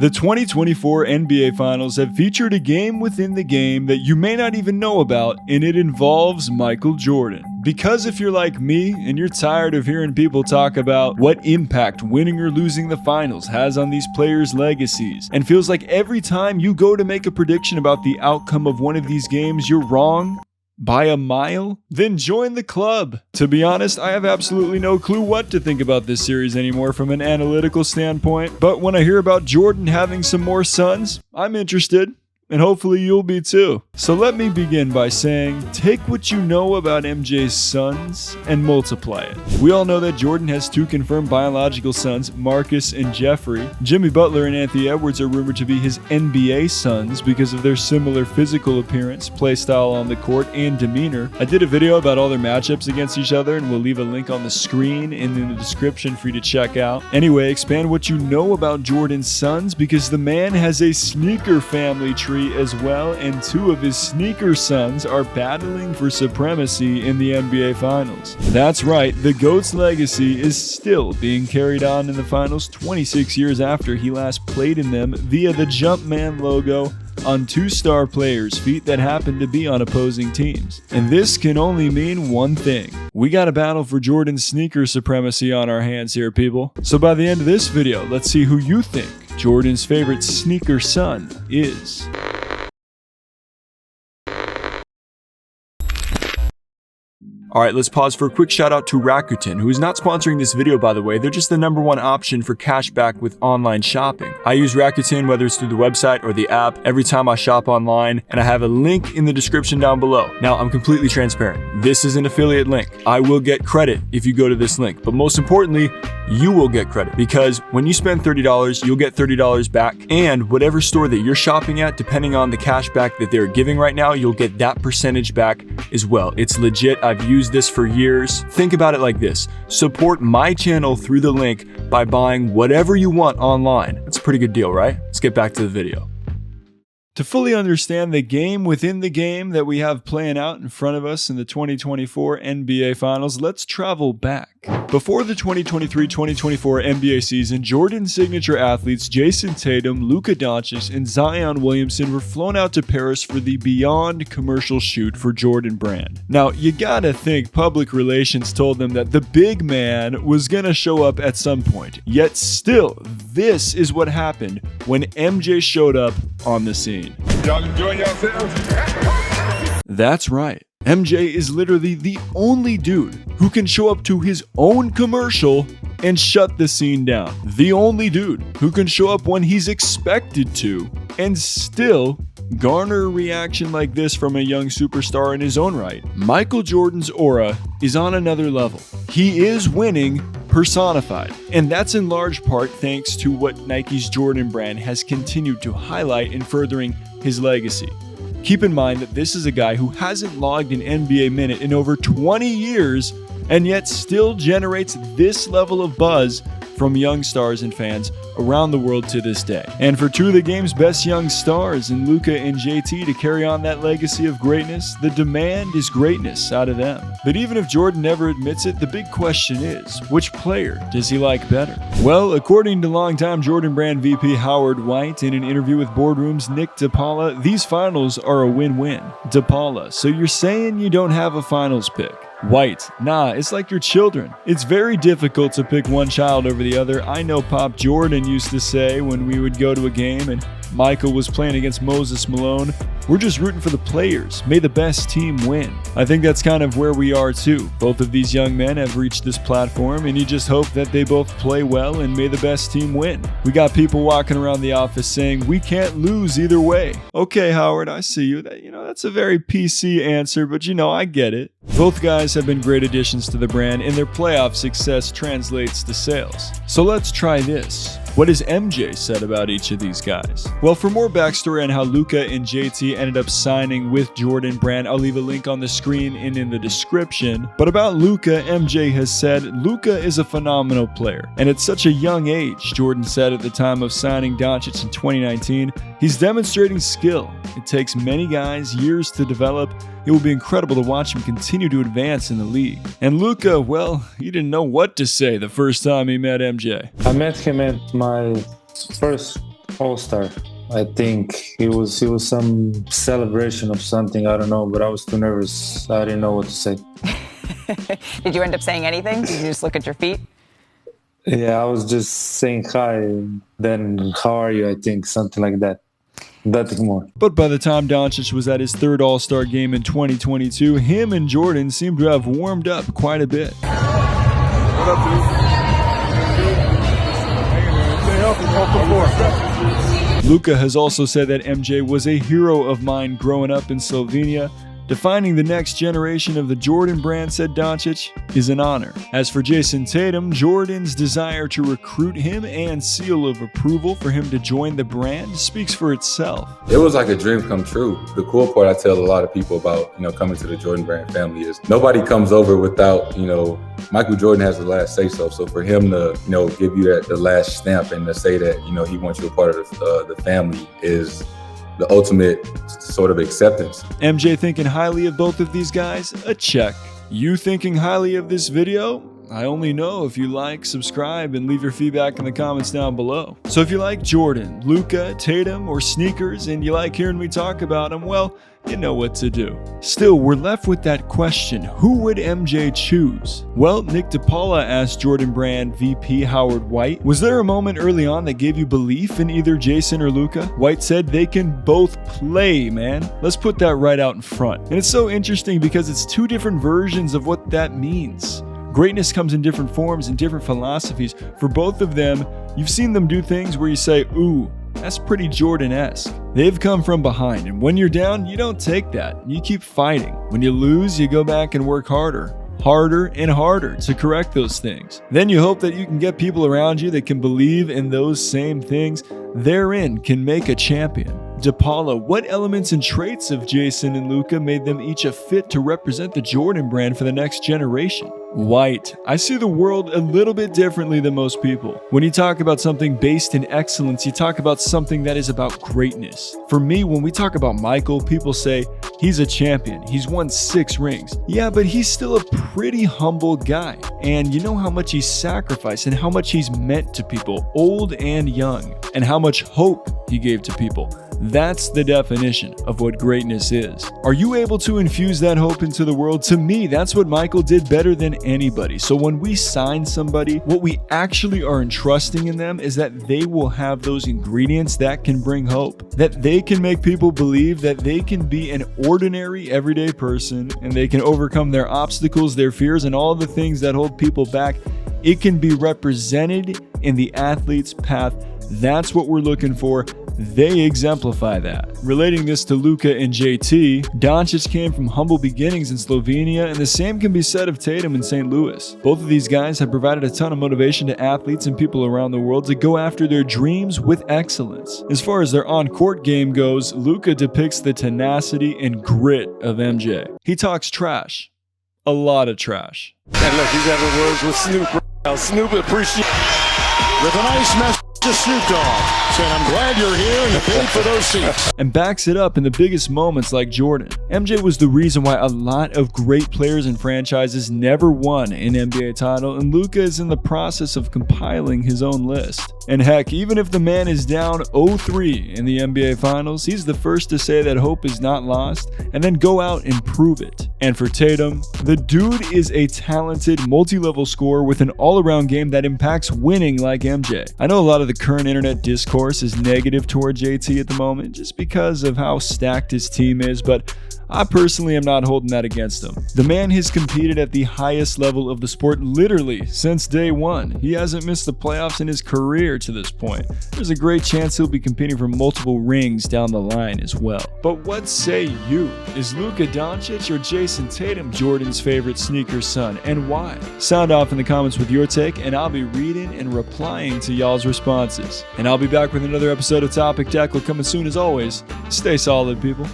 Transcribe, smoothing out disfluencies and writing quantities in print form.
The 2024 NBA Finals have featured a game within the game that you may not even know about, and it involves Michael Jordan. Because if you're like me and you're tired of hearing people talk about what impact winning or losing the finals has on these players' legacies, and feels like every time you go to make a prediction about the outcome of one of these games, you're wrong by a mile, then join the club. To be honest, I have absolutely no clue what to think about this series anymore from an analytical standpoint, but when I hear about Jordan having some more sons, I'm interested. And hopefully you'll be too. So let me begin by saying, take what you know about MJ's sons and multiply it. We all know that Jordan has two confirmed biological sons, Marcus and Jeffrey. Jimmy Butler and Anthony Edwards are rumored to be his NBA sons because of their similar physical appearance, play style on the court, and demeanor. I did a video about all their matchups against each other, and we'll leave a link on the screen and in the description for you to check out. Anyway, expand what you know about Jordan's sons because the man has a sneaker family tree as well, and two of his sneaker sons are battling for supremacy in the NBA Finals. That's right, the GOAT's legacy is still being carried on in the Finals 26 years after he last played in them via the Jumpman logo on two star players' feet that happen to be on opposing teams. And this can only mean one thing. We got a battle for Jordan's sneaker supremacy on our hands here, people. So by the end of this video, let's see who you think Jordan's favorite sneaker son is. Alright, let's pause for a quick shout out to Rakuten, who is not sponsoring this video by the way. They're just the #1 option for cashback with online shopping. I use Rakuten whether it's through the website or the app every time I shop online, and I have a link in the description down below. Now, I'm completely transparent. This is an affiliate link. I will get credit if you go to this link, but most importantly, you will get credit because when you spend $30, you'll get $30 back, and whatever store that you're shopping at, depending on the cashback that they're giving right now, you'll get that percentage back as well. It's legit. I've used this for years. Think about it like this. Support my channel through the link by buying whatever you want online. That's a pretty good deal, right? Let's get back to the video. To fully understand the game within the game that we have playing out in front of us in the 2024 NBA Finals, let's travel back. Before the 2023-2024 NBA season, Jordan's signature athletes Jason Tatum, Luka Doncic, and Zion Williamson were flown out to Paris for the Beyond commercial shoot for Jordan Brand. Now, you gotta think public relations told them that the big man was gonna show up at some point. Yet still, this is what happened when MJ showed up on the scene. Y'all enjoying yourselves? That's right. MJ is literally the only dude who can show up to his own commercial and shut the scene down. The only dude who can show up when he's expected to and still garner a reaction like this from a young superstar in his own right. Michael Jordan's aura is on another level. He is winning personified, and that's in large part thanks to what Nike's Jordan Brand has continued to highlight in furthering his legacy. Keep in mind that this is a guy who hasn't logged an NBA minute in over 20 years and yet still generates this level of buzz from young stars and fans around the world to this day. And for two of the game's best young stars in Luka and JT to carry on that legacy of greatness, the demand is greatness out of them. But even if Jordan never admits it, the big question is, which player does he like better? Well, according to longtime Jordan Brand VP Howard White in an interview with Boardroom's Nick DePaula, these finals are a win-win. DePaula, so you're saying you don't have a finals pick? White, nah, it's like your children. It's very difficult to pick one child over the other. I know Pop Jordan used to say when we would go to a game and Michael was playing against Moses Malone, we're just rooting for the players. May the best team win. I think that's kind of where we are too. Both of these young men have reached this platform, and you just hope that they both play well and may the best team win. We got people walking around the office saying we can't lose either way. Okay, Howard, I see you. That's a very PC answer, but I get it. Both guys have been great additions to the brand, and their playoff success translates to sales. So let's try this. What has MJ said about each of these guys? Well, for more backstory on how Luka and JT ended up signing with Jordan Brand, I'll leave a link on the screen and in the description. But about Luka, MJ has said, Luka is a phenomenal player. And at such a young age, Jordan said at the time of signing Doncic in 2019, he's demonstrating skill. It takes many guys years to develop. It will be incredible to watch him continue to advance in the league. And Luka, well, he didn't know what to say the first time he met MJ. I met him at my first All-Star. I think it was some celebration of something. I don't know, but I was too nervous. I didn't know what to say. Did you end up saying anything? Did you just look at your feet? Yeah, I was just saying hi, and then how are you? I think something like that. Nothing more. But by the time Doncic was at his third All-Star game in 2022, him and Jordan seemed to have warmed up quite a bit. What up, dude? Stay healthy, off the floor. Luka has also said that MJ was a hero of mine growing up in Slovenia. Defining the next generation of the Jordan brand, said Doncic, is an honor. As for Jason Tatum, Jordan's desire to recruit him and seal of approval for him to join the brand speaks for itself. It was like a dream come true. The cool part I tell a lot of people about, coming to the Jordan brand family is nobody comes over without, Michael Jordan has the last say so. So for him to, give you the last stamp and to say that, he wants you a part of the family is the ultimate sort of acceptance. MJ thinking highly of both of these guys? A check. You thinking highly of this video? I only know if you like, subscribe, and leave your feedback in the comments down below. So if you like Jordan, Luka, Tatum, or sneakers, and you like hearing me talk about them, well, you know what to do. Still, we're left with that question, who would MJ choose? Well, Nick DePaula asked Jordan Brand VP Howard White, was there a moment early on that gave you belief in either Jason or Luka? White said they can both play, man. Let's put that right out in front. And it's so interesting because it's two different versions of what that means. Greatness comes in different forms and different philosophies. For both of them, you've seen them do things where you say, ooh, that's pretty Jordan-esque. They've come from behind, and when you're down, you don't take that. You keep fighting. When you lose, you go back and work harder and harder to correct those things. Then you hope that you can get people around you that can believe in those same things. Therein can make a champion. DePaula, what elements and traits of Jason and Luka made them each a fit to represent the Jordan brand for the next generation? White, I see the world a little bit differently than most people. When you talk about something based in excellence, you talk about something that is about greatness. For me, when we talk about Michael, people say, he's a champion, he's won 6 rings. Yeah, but he's still a pretty humble guy. And you know how much he's sacrificed and how much he's meant to people, old and young, and how much hope he gave to people. That's the definition of what greatness is. Are you able to infuse that hope into the world? To me, that's what Michael did better than anybody. So when we sign somebody, what we actually are entrusting in them is that they will have those ingredients that can bring hope, that they can make people believe that they can be an ordinary, everyday person and they can overcome their obstacles, their fears, and all the things that hold people back. It can be represented in the athlete's path. That's what we're looking for. They exemplify that. Relating this to Luka and JT, Doncic came from humble beginnings in Slovenia, and the same can be said of Tatum in St. Louis. Both of these guys have provided a ton of motivation to athletes and people around the world to go after their dreams with excellence. As far as their on-court game goes, Luka depicts the tenacity and grit of MJ. He talks trash. A lot of trash. And look, he's having words with Snoop. Now, Snoop appreciates with a nice message to Snoop Dogg. Saying, I'm glad you're here and you paid for those seats. And backs it up in the biggest moments like Jordan. MJ was the reason why a lot of great players and franchises never won an NBA title, and Luka is in the process of compiling his own list. And heck, even if the man is down 0-3 in the NBA Finals, he's the first to say that hope is not lost and then go out and prove it. And for Tatum, the dude is a talented, multi-level scorer with an all-around game that impacts winning like MJ. I know a lot of the current internet discourse is negative toward JT at the moment just because of how stacked his team is, but I personally am not holding that against him. The man has competed at the highest level of the sport literally since day one. He hasn't missed the playoffs in his career to this point. There's a great chance he'll be competing for multiple rings down the line as well. But what say you? Is Luka Doncic or Jason Tatum Jordan's favorite sneaker son, and why? Sound off in the comments with your take, and I'll be reading and replying to y'all's responses. And I'll be back with another episode of Topic Tackle coming soon as always. Stay solid, people.